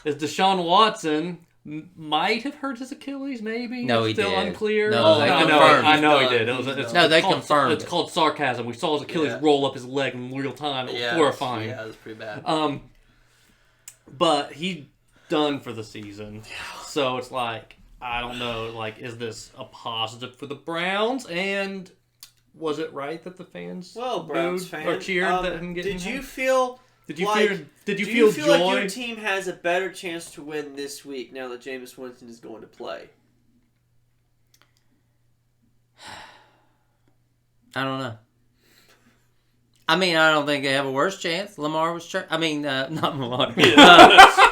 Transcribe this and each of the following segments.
is Deshaun Watson might have hurt his Achilles, maybe. No, he Still did. unclear. No, they confirmed. I know he did. They confirmed. It's called sarcasm. We saw his Achilles roll up his leg in real time. It was horrifying. Yeah, it was pretty bad. But he done for the season. So it's like, I don't know, like, is this a positive for the Browns? And was it right that the fans Browns fans or cheered that him getting Did you him? feel Did you like, feel joy? like your team has a better chance to win this week now that Jameis Winston is going to play? I don't know. I mean, I don't think they have a worse chance. Lamar was not Lamar.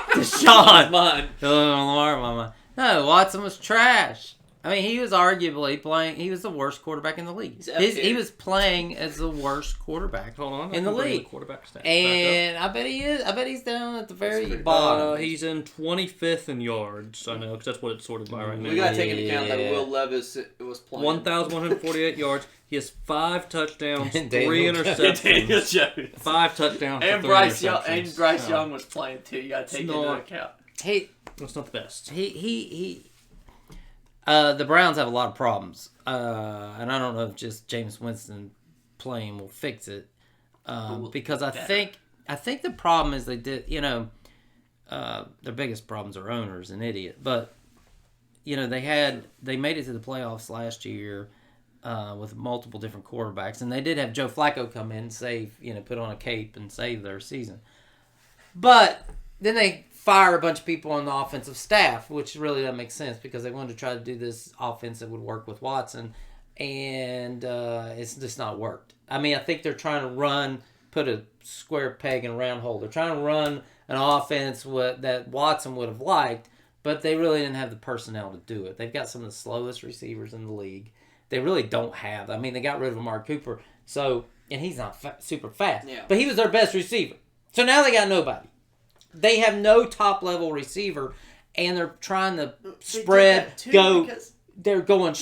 Deshaun. Mine. Lamar. No, Watson was trash. I mean, he was arguably playing. He was the worst quarterback in the league. He was playing as the worst quarterback in the league. Quarterback stats and I bet he is. I bet he's down at the very bottom. He's in 25th in yards. I know because that's what it's sorted by right now. We got to take into account that Will Levis was playing 1,148 yards. He has 5 touchdowns, 3 Daniel interceptions. Daniel Jones. 5 touchdowns, and 3 Bryce interceptions. And Bryce Young was playing too. You got to take into account. That's not the best. The Browns have a lot of problems, and I don't know if just Jameis Winston playing will fix it, because I think the problem is they did, their biggest problems are owners and idiot, but they made it to the playoffs last year with multiple different quarterbacks, and they did have Joe Flacco come in and save, put on a cape and save their season, but then they fire a bunch of people on the offensive staff, which really doesn't make sense because they wanted to try to do this offense that would work with Watson, and it's just not worked. I mean, I think they're trying to put a square peg in a round hole. They're trying to run an offense that Watson would have liked, but they really didn't have the personnel to do it. They've got some of the slowest receivers in the league. They really don't have. I mean, they got rid of Amari Cooper, and he's not super fast, but he was their best receiver. So now they got nobody. They have no top-level receiver, and they're trying to spread, go. They're going.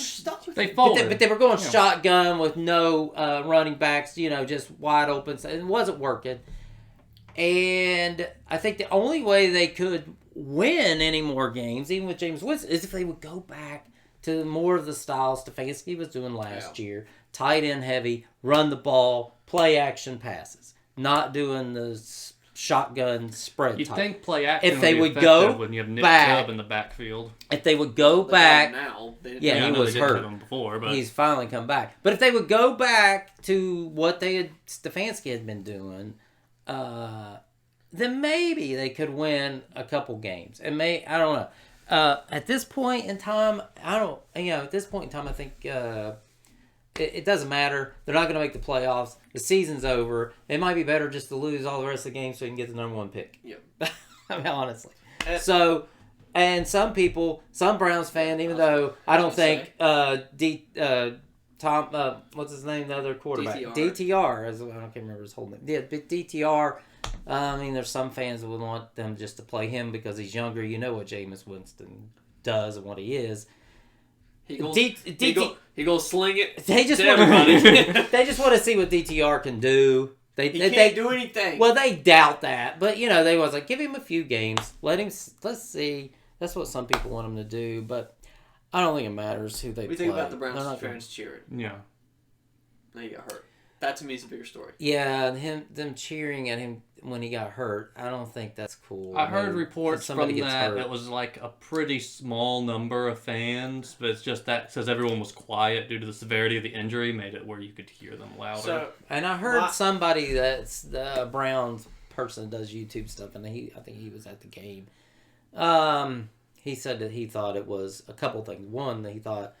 They folded. But they were going shotgun with no running backs, just wide open. So it wasn't working. And I think the only way they could win any more games, even with Jameis Winston, is if they would go back to more of the style Stefanski was doing last year. Tight end heavy, run the ball, play action passes. Not doing the shotgun spread. You'd think play action if they would would go when you have Nick back, Chubb in the backfield. If they would go back, he was hurt. Him before, but he's finally come back. But if they would go back to what Stefanski had been doing, then maybe they could win a couple games. I don't know. At this point in time, I think it doesn't matter. They're not going to make the playoffs. The season's over. It might be better just to lose all the rest of the games so you can get the number 1 pick. Yep. I mean, honestly. And some Browns fan, even though I don't think what's his name, the other quarterback? DTR. I can't remember his whole name. Yeah, but DTR. I mean, there's some fans that would want them just to play him because he's younger. You know what Jameis Winston does and what he is. He goes sling it. They just want to see what DTR can do. They can't do anything. Well, they doubt that, but they was like, give him a few games, let's see. That's what some people want him to do, but I don't think it matters who they play. We think about the Browns fans cheering. Yeah. Now you got hurt. That to me is a bigger story. Yeah, them cheering at him when he got hurt, I don't think that's cool. I heard reports from that it was like a pretty small number of fans, but it's just that says everyone was quiet due to the severity of the injury made it where you could hear them louder. And I heard somebody that's the Browns person that does YouTube stuff, and I think he was at the game. He said that he thought it was a couple things. One, that he thought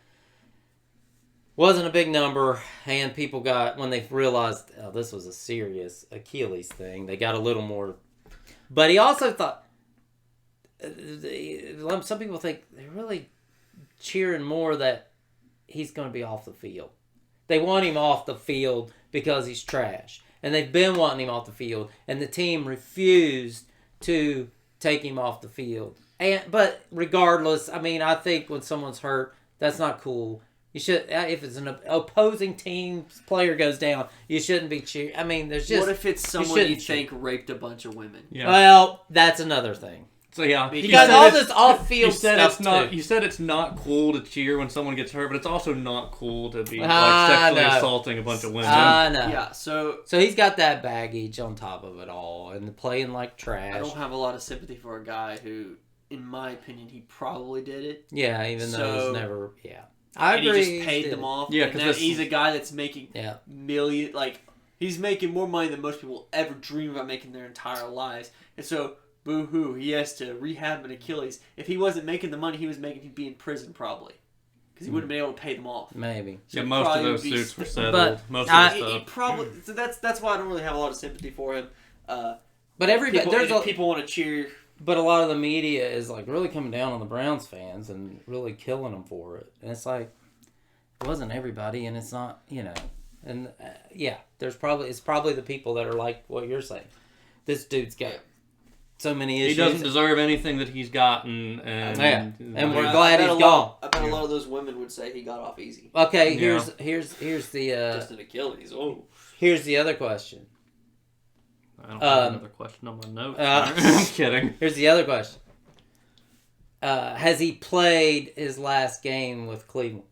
wasn't a big number, and people when they realized this was a serious Achilles thing, they got a little more. But he also thought, some people think they're really cheering more that he's going to be off the field. They want him off the field because he's trash. And they've been wanting him off the field, and the team refused to take him off the field. But regardless, I mean, I think when someone's hurt, that's not cool. You should, if it's an opposing team's player goes down, you shouldn't be cheering. I mean, there's just. What if it's someone you think raped a bunch of women? Yeah. Well, that's another thing. So yeah, Because all this off-field you said stuff it's not. too. You said it's not cool to cheer when someone gets hurt, but it's also not cool to be sexually assaulting a bunch of women. I know. Yeah, so he's got that baggage on top of it all, and playing like trash. I don't have a lot of sympathy for a guy who, in my opinion, he probably did it. Yeah, even though it's never. Yeah, I agree. He just paid them off. Yeah, because he's a guy that's making million. Like he's making more money than most people ever dream about making their entire lives, and so. Boo-hoo, he has to rehab an Achilles. If he wasn't making the money he was making, he'd be in prison probably. Because he wouldn't be able to pay them off. Maybe. So most of those suits were settled. Most of the stuff. Probably, so that's why I don't really have a lot of sympathy for him. But everybody, people want to cheer. But a lot of the media is like really coming down on the Browns fans and really killing them for it. And it's like, it wasn't everybody, and it's not, And it's probably the people that are like what you're saying. This dude's got so many issues. He doesn't deserve anything that he's gotten, and we're glad he's gone. I bet a lot of those women would say he got off easy. Okay, here's the just an Achilles. Oh, here's the other question. I don't have another question on my notes. I'm kidding. Here's the other question. Has he played his last game with Cleveland?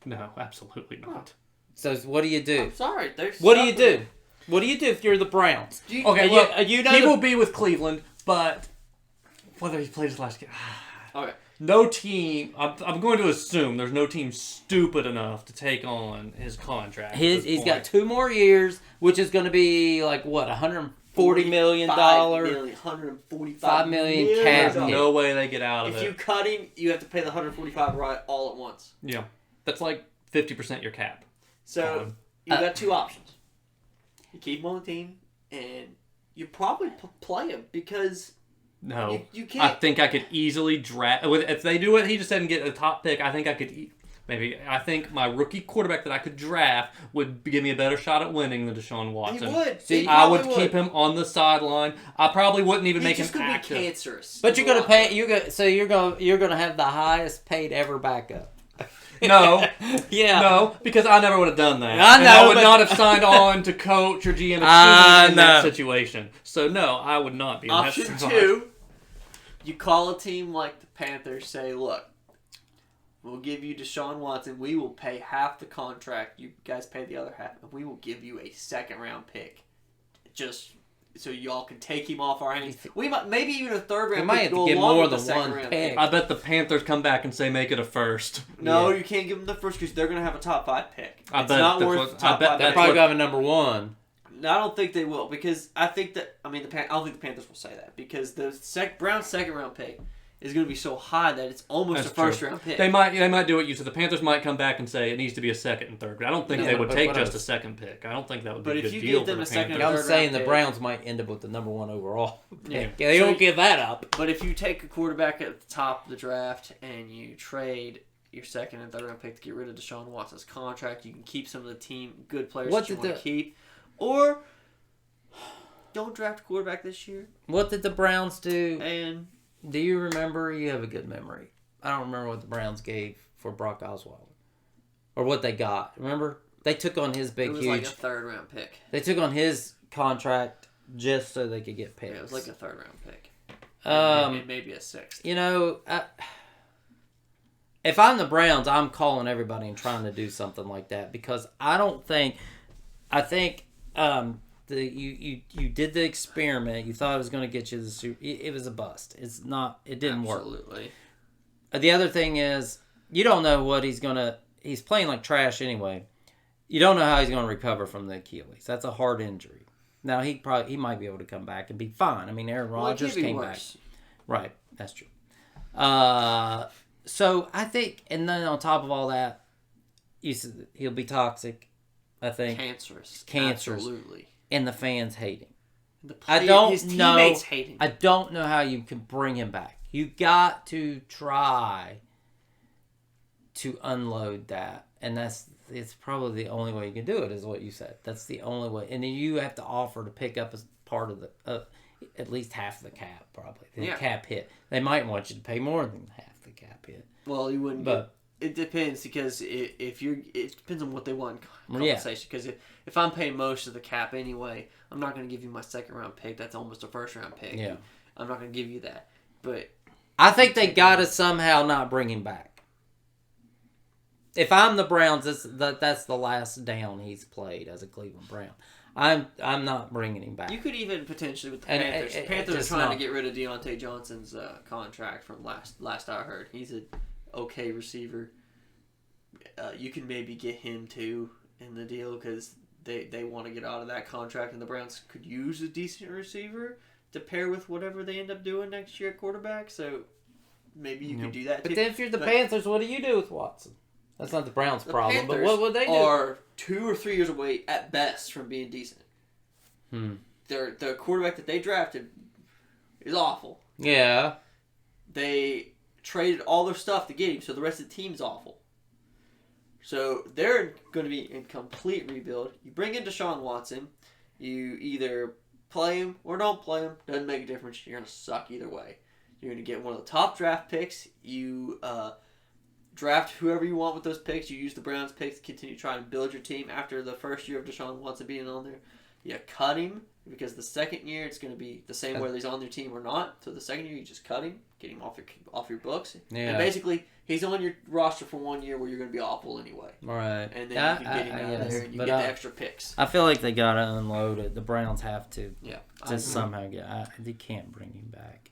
No, absolutely not. So what do you do? I'm sorry. What do you do? What do you do if you're the Browns? He will be with Cleveland, but whether he played his last game... Okay. No team... I'm going to assume there's no team stupid enough to take on his contract. He's got 2 more years, which is going to be like, what, $140 million? $145 million cap. There's no way they get out of it. If you cut him, you have to pay the $145 right all at once. Yeah. That's like 50% your cap. So, you got 2 options. You keep him on the team, and you probably play him because you can't. I think I could easily draft. If they do it, he just didn't get a top pick. I think I could. I think my rookie quarterback that I could draft would give me a better shot at winning than Deshaun Watson. He would. See, I would keep him on the sideline. I probably wouldn't even make him active. Be cancerous. But you're gonna pay. You're gonna have the highest paid ever backup. No. Yeah. No, because I never would have done that. I know. And I would not have signed on to coach or GM in that situation. So, no, I would not be in Option that spot. 2, you call a team like the Panthers, say, look, we'll give you Deshaun Watson. We will pay half the contract. You guys pay the other half. And we will give you a second-round pick. Just so y'all can take him off our hands. We might, maybe even a third-round pick to go along with the second-round pick. I bet the Panthers come back and say make it a first. No, you can't give them the first because they're going to have a top 5 pick. I bet not worth top 5 pick. They're probably going to have a number 1. No, I don't think they will because I think that I don't think the Panthers will say that because the Browns' second-round pick is going to be so high that it's almost a first-round pick. They might do it. You said the Panthers might come back and say it needs to be a second and third. But I don't think they would take just a second pick. I don't think that would be a good deal for the Panthers. I'm saying the Browns might end up with the number 1 overall. Yeah, they don't give that up. But if you take a quarterback at the top of the draft and you trade your second and third-round pick to get rid of Deshaun Watson's contract, you can keep some of the good players that you want to keep. Or don't draft a quarterback this year. What did the Browns do? And do you remember? You have a good memory. I don't remember what the Browns gave for Brock Osweiler. Or what they got. Remember? They took on his big, huge... It was like a third-round pick. They took on his contract just so they could get picks. Yeah, it was like a third-round pick. Maybe a 6th. If I'm the Browns, I'm calling everybody and trying to do something like that because I don't think... I think... you did the experiment. You thought it was going to get you the Super. It was a bust. It's not. It didn't work. Absolutely. The other thing is you don't know what he's gonna. He's playing like trash anyway. You don't know how he's going to recover from the Achilles. That's a hard injury. Now he might be able to come back and be fine. I mean, Aaron Rodgers came back. Right. That's true. So I think, and then on top of all that, he'll be toxic. I think cancerous. Absolutely. And the fans hate him. His teammates hate him. I don't know how you can bring him back. You got to try to unload that, and it's probably the only way you can do it. Is what you said. That's the only way, and then you have to offer to pick up as part of the at least half the cap, probably the cap hit. They might want you to pay more than half the cap hit. Well, you wouldn't. But it depends because it depends on what they want compensation. Because if I'm paying most of the cap anyway, I'm not going to give you my second round pick. That's almost a first round pick. Yeah. I'm not going to give you that. But I think they got to somehow not bring him back. If I'm the Browns, that's the last down he's played as a Cleveland Brown. I'm not bringing him back. You could even potentially with the And Panthers. it Panthers are just trying not. to get rid of Deontay Johnson's contract from last I heard. He's a okay receiver. You can maybe get him too in the deal because they want to get out of that contract, and the Browns could use a decent receiver to pair with whatever they end up doing next year at quarterback. So maybe you could do that too. But then if you're the Panthers, what do you do with Watson? That's not the Browns' problem, but what would they do? Are 2 or 3 years away at best from being decent. The quarterback that they drafted is awful. Yeah. They traded all their stuff to get him, so the rest of the team's awful. So they're going to be in complete rebuild. You bring in Deshaun Watson, you either play him or don't play him. Doesn't make a difference. You're going to suck either way. You're going to get one of the top draft picks. You draft whoever you want with those picks. You use the Browns picks to continue trying to build your team after the first year of Deshaun Watson being on there. You cut him because the second year it's going to be the same whether he's on their team or not. So the second year you just cut him, get him off your books. Yeah. And basically he's on your roster for 1 year where you're going to be awful anyway. Right. And then you can get him out of there and you get the extra picks. I feel like they got to unload it. The Browns have to. Yeah. Just somehow get. They can't bring him back.